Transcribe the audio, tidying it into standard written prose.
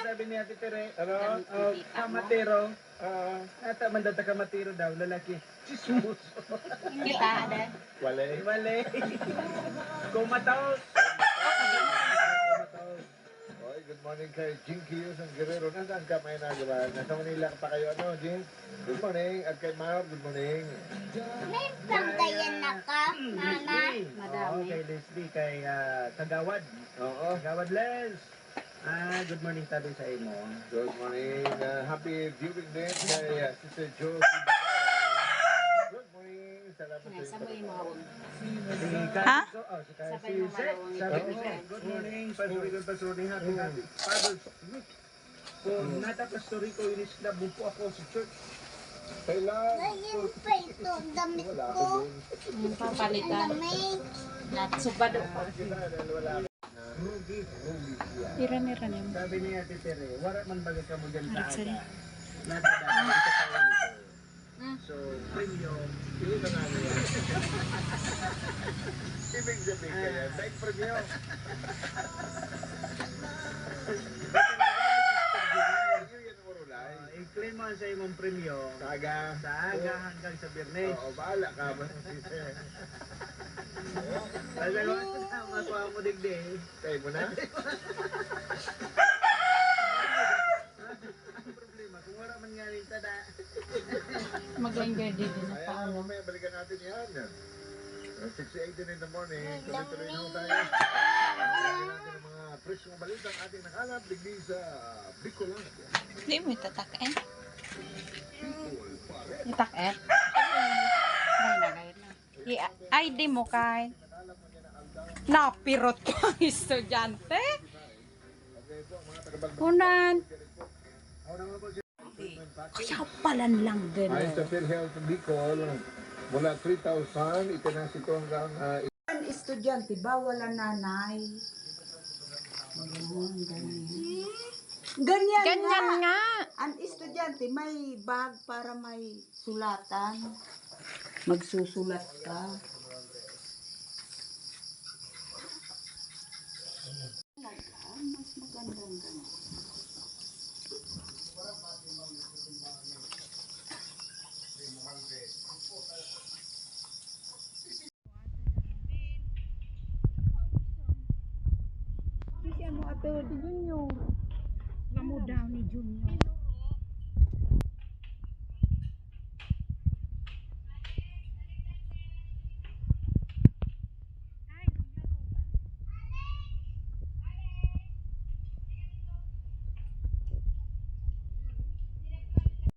sabi ni Ate Tere, kamatero. Ata man daw kamatero daw, lalaki. Chismoso. Kita ada. Walay. Kumataos. Oy, good morning kay Jinky Yusang Guerrero. Nasaan ka may nagawa? Nasa Manila pa kayo, ano, Jin? Good morning. At kay Mar, good morning. May pagdayan na ka, Nana. Oo, kay Leslie, kay Kagawad. Oo. Kagawad Les. Good morning tabi sa imo. Good morning. Happy viewing din kay Sister Josie. Good morning. Salamat sa Sabay inyo. mo. Ha? Si Seth. Sabi ko siya, good morning. Pasuri, happy Father's Week. Kung natapasuri ko, inis na bumpo ako sa church. Kailan? Ngayon pa ito, damit Wala ko. ako dun. Papalitan. Damit. Natsubado pa. Wala ako. Rugi. Iran yun. Sabi ni Ate Tere, wala man bagay ka mo dyan sa Sorry. aga. Natadaan ito pa rin. So, premium. Hindi na nga yan. Ibig sabihin kaya, thank premium. Yan mo rulay. I-claim mo sa imong premium. Saga. Sa aga hanggang sa Biyernes. Oo, bahala ka ba? Kasi kung masama mo digdi. Tayo mo na? Ang problema, kung wala man nga rin tada. Mag-enjoy din na Kaya paano. mamaya balikan natin yan. 6:18 in the morning, tuloy-tuloy na ho tayo. Balikan natin ang mga presyong balitang ating nakalap, digdi sa Bicolan. Hindi mo itatak-en. Itak-en? Ay, nagayot na. ID mo kay. Napirot ko ang estudyante. Kunan. Kasapalan lang din. Ayon sa PhilHealth Bicol, mula 3,000, itinas ito hanggang Ang estudyante, bawal ang nanay. Ganyan Ganyan nga. Ang estudyante, may bag para may sulatan. Magsusulat ka. Mas magandang ganun. Kasi ano ato di Junior. Kamu daw ni Junior.